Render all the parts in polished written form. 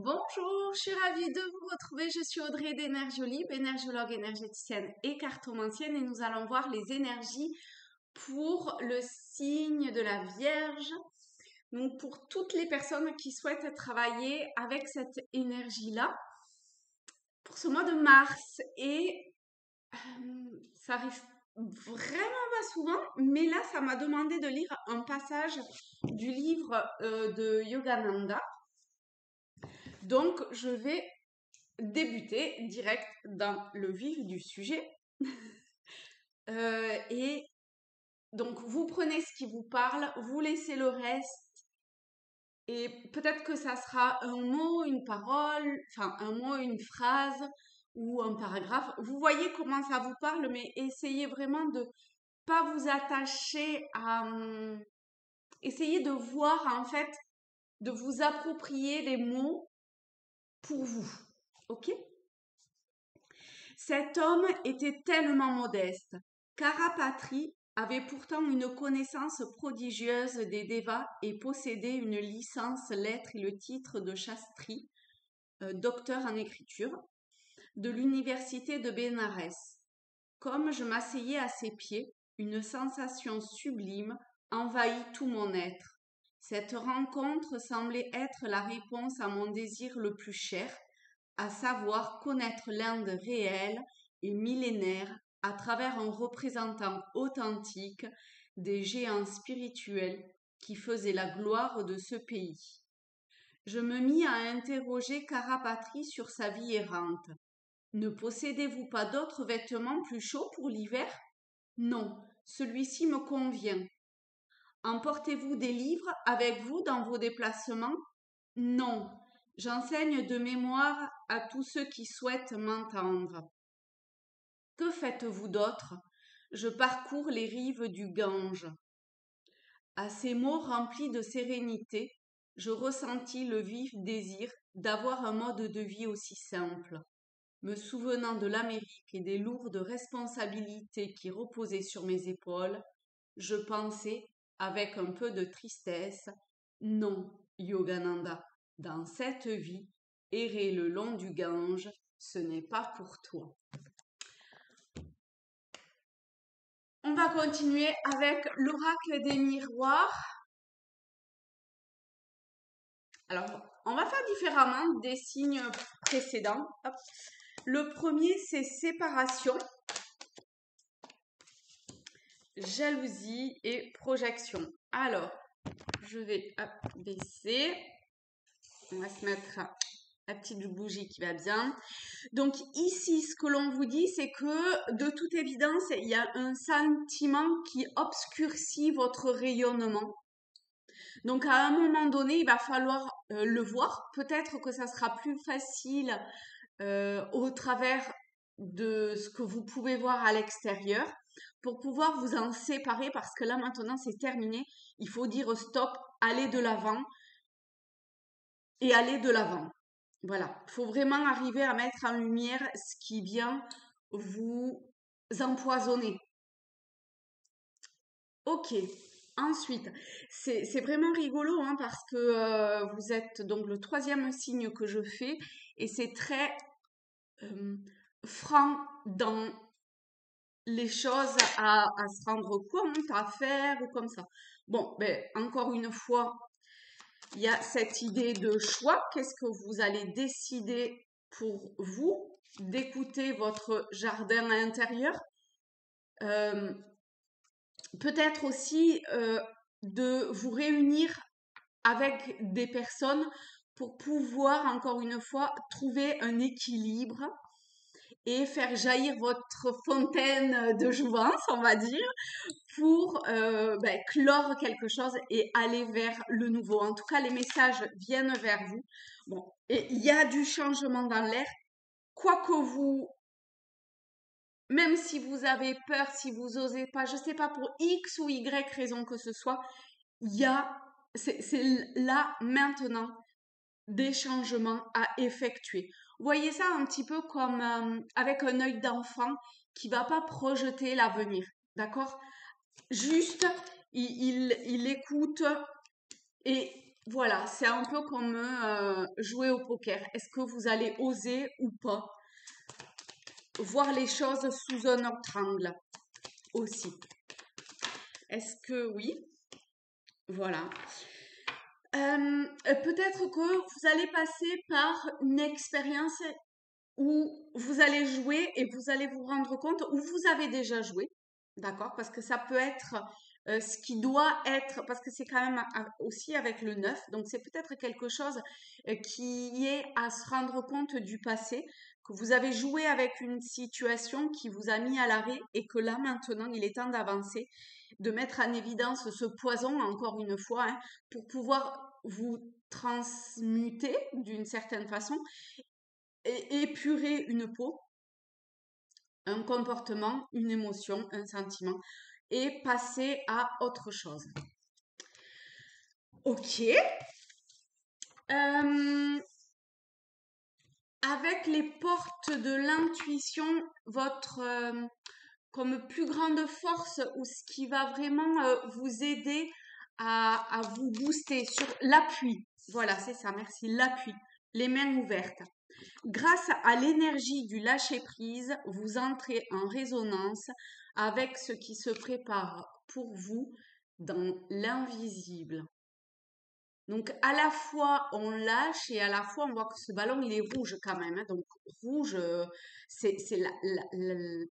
Bonjour, je suis ravie de vous retrouver. Je suis Audrey d'Énergiolib, énergiologue énergéticienne et cartomancienne, et nous allons voir les énergies pour le signe de la Vierge. Donc, pour toutes les personnes qui souhaitent travailler avec cette énergie-là, pour ce mois de mars. Et ça arrive vraiment pas souvent, mais là, ça m'a demandé de lire un passage du livre de Yogananda. Donc, je vais débuter direct dans le vif du sujet. Et donc, vous prenez ce qui vous parle, vous laissez le reste, et peut-être que ça sera un mot, une parole, enfin un mot, une phrase ou un paragraphe. Vous voyez comment ça vous parle, mais essayez vraiment de pas vous attacher à... essayez de voir, en fait, de vous approprier les mots pour vous. Ok ? Cet homme était tellement modeste qu'Arapatri avait pourtant une connaissance prodigieuse des Devas et possédait une licence lettres et le titre de Shastri, docteur en écriture, de l'université de Bénarès. Comme je m'asseyais à ses pieds, une sensation sublime envahit tout mon être. Cette rencontre semblait être la réponse à mon désir le plus cher, à savoir connaître l'Inde réelle et millénaire à travers un représentant authentique des géants spirituels qui faisaient la gloire de ce pays. Je me mis à interroger Karapatri sur sa vie errante. Ne possédez-vous pas d'autres vêtements plus chauds pour l'hiver? Non, celui-ci me convient. Emportez-vous des livres avec vous dans vos déplacements? Non, j'enseigne de mémoire à tous ceux qui souhaitent m'entendre. Que faites-vous d'autre? Je parcours les rives du Gange. À ces mots remplis de sérénité, je ressentis le vif désir d'avoir un mode de vie aussi simple. Me souvenant de l'Amérique et des lourdes responsabilités qui reposaient sur mes épaules, je pensais, avec un peu de tristesse, non, Yogananda, dans cette vie, errer le long du Gange, ce n'est pas pour toi. On va continuer avec l'oracle des miroirs. Alors, on va faire différemment des signes précédents. Hop. Le premier, c'est séparation, jalousie et projection. Alors, je vais baisser. On va se mettre la petite bougie qui va bien. Donc ici, ce que l'on vous dit, c'est que de toute évidence, il y a un sentiment qui obscurcit votre rayonnement. Donc à un moment donné, il va falloir le voir. Peut-être que ça sera plus facile au travers de ce que vous pouvez voir à l'extérieur pour pouvoir vous en séparer, parce que là maintenant c'est terminé. Il faut dire stop, aller de l'avant et aller de l'avant. Voilà, il faut vraiment arriver à mettre en lumière ce qui vient vous empoisonner. Ok, ensuite, c'est vraiment rigolo hein, parce que vous êtes donc le troisième signe que je fais et c'est très franc dans les choses à se rendre compte, à faire ou comme ça. Bon, ben, encore une fois, il y a cette idée de choix. Qu'est-ce que vous allez décider pour vous, d'écouter votre jardin intérieur. Peut-être aussi de vous réunir avec des personnes pour pouvoir, encore une fois, trouver un équilibre et faire jaillir votre fontaine de jouvence, on va dire, pour clore quelque chose et aller vers le nouveau. En tout cas, les messages viennent vers vous. Bon, et il y a du changement dans l'air. Quoi que vous, même si vous avez peur, si vous osez pas, je sais pas, pour X ou Y raison que ce soit, c'est là maintenant des changements à effectuer. Voyez ça un petit peu comme avec un œil d'enfant qui va pas projeter l'avenir, d'accord? Juste, il écoute et Voilà, c'est un peu comme jouer au poker. Est-ce que vous allez oser ou pas voir les choses sous un autre angle aussi? Est-ce que oui? Voilà. Peut-être que vous allez passer par une expérience où vous allez jouer et vous allez vous rendre compte, où vous avez déjà joué, d'accord? Parce que ça peut être ce qui doit être, parce que c'est quand même aussi avec le neuf, donc c'est peut-être quelque chose qui est à se rendre compte du passé, que vous avez joué avec une situation qui vous a mis à l'arrêt et que là maintenant il est temps d'avancer, de mettre en évidence ce poison, encore une fois, hein, pour pouvoir vous transmuter d'une certaine façon et épurer une peau, un comportement, une émotion, un sentiment et passer à autre chose. Ok. Avec les portes de l'intuition, votre comme plus grande force ou ce qui va vraiment vous aider à vous booster sur l'appui. Voilà, c'est ça, merci, l'appui, les mains ouvertes. Grâce à l'énergie du lâcher-prise, vous entrez en résonance avec ce qui se prépare pour vous dans l'invisible. Donc à la fois on lâche et à la fois on voit que ce ballon il est rouge quand même, hein. Donc rouge, c'est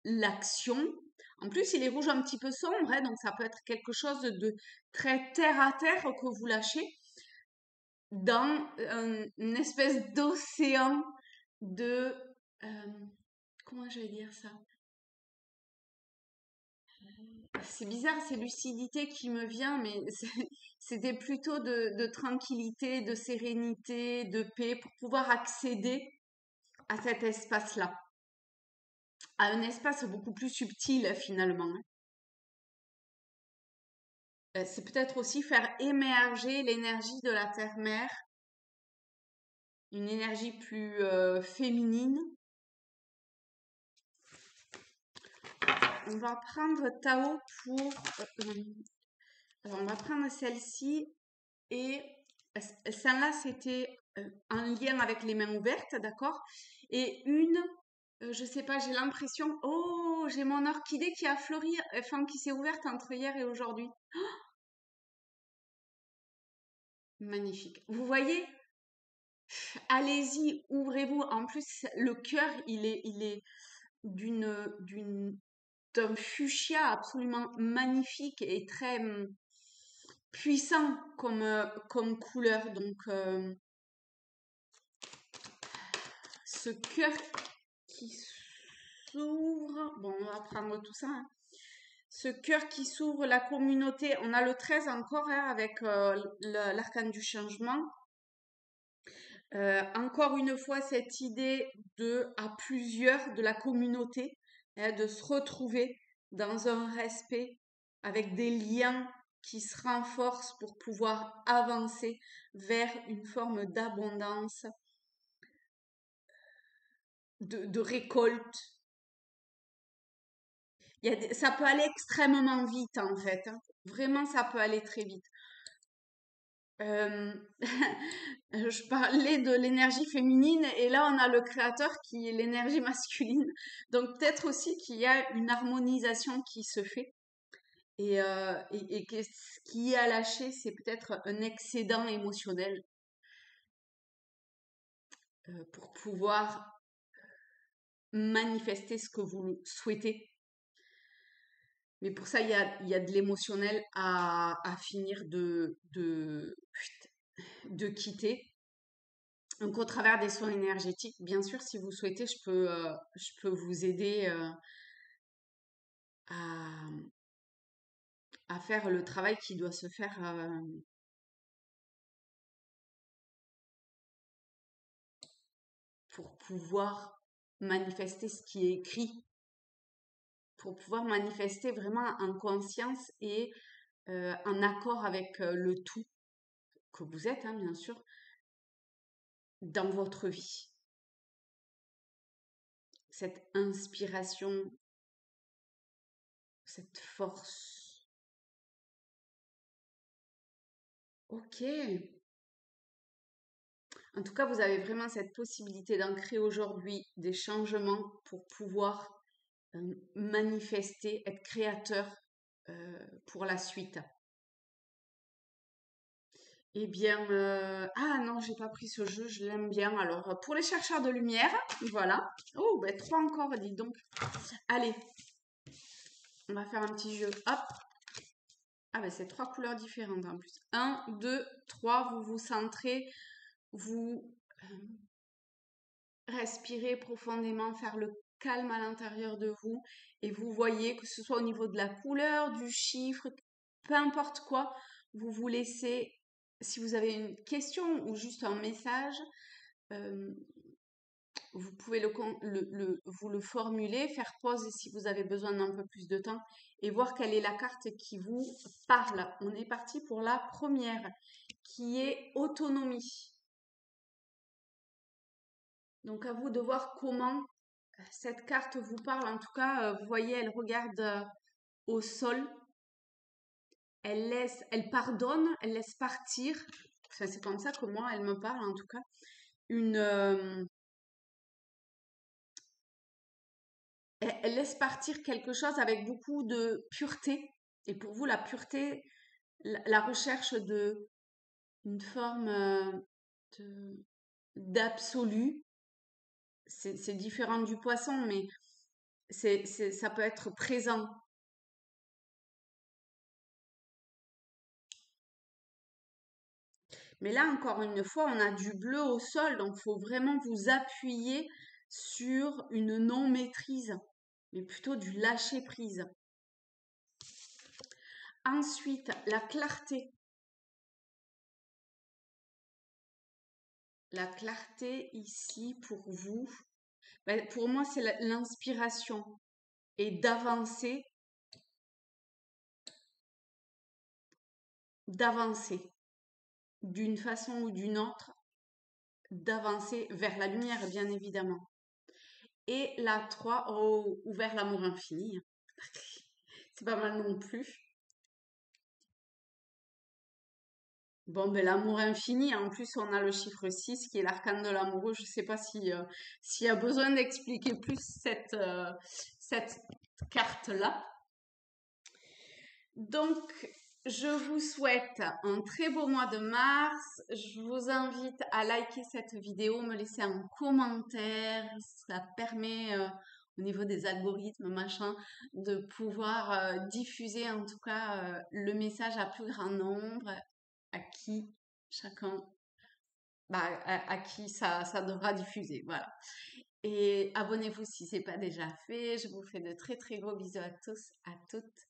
l'action. En plus il est rouge un petit peu sombre, hein, donc ça peut être quelque chose de très terre à terre que vous lâchez dans une espèce d'océan de comment je vais dire ça? C'est bizarre, c'est lucidité qui me vient, mais c'était plutôt de tranquillité, de sérénité, de paix pour pouvoir accéder à cet espace-là, à un espace beaucoup plus subtil finalement, hein. C'est peut-être aussi faire émerger l'énergie de la terre-mère, une énergie plus féminine. On va prendre Tao pour... alors on va prendre celle-ci et celle-là c'était en lien avec les mains ouvertes, d'accord? Et une, je sais pas, j'ai l'impression, oh, j'ai mon orchidée qui a fleuri, enfin qui s'est ouverte entre hier et aujourd'hui. Magnifique. Vous voyez, allez-y, ouvrez-vous. En plus, le cœur, il est d'une d'un fuchsia absolument magnifique et très puissant comme couleur. Donc, ce cœur qui s'ouvre, bon, on va prendre tout ça, hein. Ce cœur qui s'ouvre, la communauté, on a le 13 encore, hein, avec l'arcane du changement. Encore une fois, cette idée à plusieurs, de la communauté, hein, de se retrouver dans un respect avec des liens qui se renforcent pour pouvoir avancer vers une forme d'abondance, de récolte. Ça peut aller extrêmement vite en fait, hein. Vraiment, ça peut aller très vite. Euh, je parlais de l'énergie féminine et là on a le créateur qui est l'énergie masculine. Donc peut-être aussi qu'il y a une harmonisation qui se fait et que ce qui est à lâcher, c'est peut-être un excédent émotionnel pour pouvoir manifester ce que vous souhaitez. Mais pour ça, il y a de l'émotionnel à finir de quitter. Donc, au travers des soins énergétiques, bien sûr, si vous souhaitez, je peux vous aider à, à faire le travail qui doit se faire pour pouvoir manifester ce qui est écrit, pour pouvoir manifester vraiment en conscience et en accord avec le tout que vous êtes, hein, bien sûr, dans votre vie. Cette inspiration, cette force. Ok. En tout cas, vous avez vraiment cette possibilité d'ancrer aujourd'hui des changements pour pouvoir manifester, être créateur pour la suite. Eh bien, ah non, j'ai pas pris ce jeu, je l'aime bien. Alors, pour les chercheurs de lumière, voilà. Oh, ben 3 encore, dis donc. Allez, on va faire un petit jeu. Hop. Ah ben c'est 3 couleurs différentes en plus. 1, 2, 3, vous vous centrez, vous respirez profondément, faire le calme à l'intérieur de vous et vous voyez que ce soit au niveau de la couleur, du chiffre, peu importe quoi, vous vous laissez, si vous avez une question ou juste un message, euh, vous pouvez vous le formuler, faire pause si vous avez besoin d'un peu plus de temps et voir quelle est la carte qui vous parle. On est parti pour la première qui est autonomie. Donc à vous de voir comment cette carte vous parle. En tout cas, vous voyez, elle regarde au sol. Elle pardonne, elle laisse partir. Enfin, c'est comme ça que moi, elle me parle en tout cas. Elle laisse partir quelque chose avec beaucoup de pureté. Et pour vous, la pureté, la recherche de une forme d'absolu, c'est différent du poisson, mais ça peut être présent. Mais là, encore une fois, on a du bleu au sol, donc il faut vraiment vous appuyer sur une non-maîtrise, mais plutôt du lâcher-prise. Ensuite, la clarté. La clarté ici pour vous, ben, pour moi, c'est l'inspiration et d'avancer d'une façon ou d'une autre, d'avancer vers la lumière, bien évidemment. Et la 3, ou vers l'amour infini. C'est pas mal non plus. Bon, ben l'amour infini, en plus on a le chiffre 6 qui est l'arcane de l'amoureux. Je sais pas s'il y a besoin d'expliquer plus cette carte-là. Donc, je vous souhaite un très beau mois de mars. Je vous invite à liker cette vidéo, me laisser un commentaire. Ça permet, au niveau des algorithmes, machin, de pouvoir diffuser en tout cas le message à plus grand nombre, à qui chacun, bah, à qui ça devra diffuser. Voilà. Et abonnez-vous si ce n'est pas déjà fait. Je vous fais de très très gros bisous à tous, à toutes.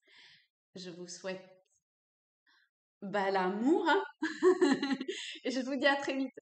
Je vous souhaite bah, l'amour, hein. Et je vous dis à très vite.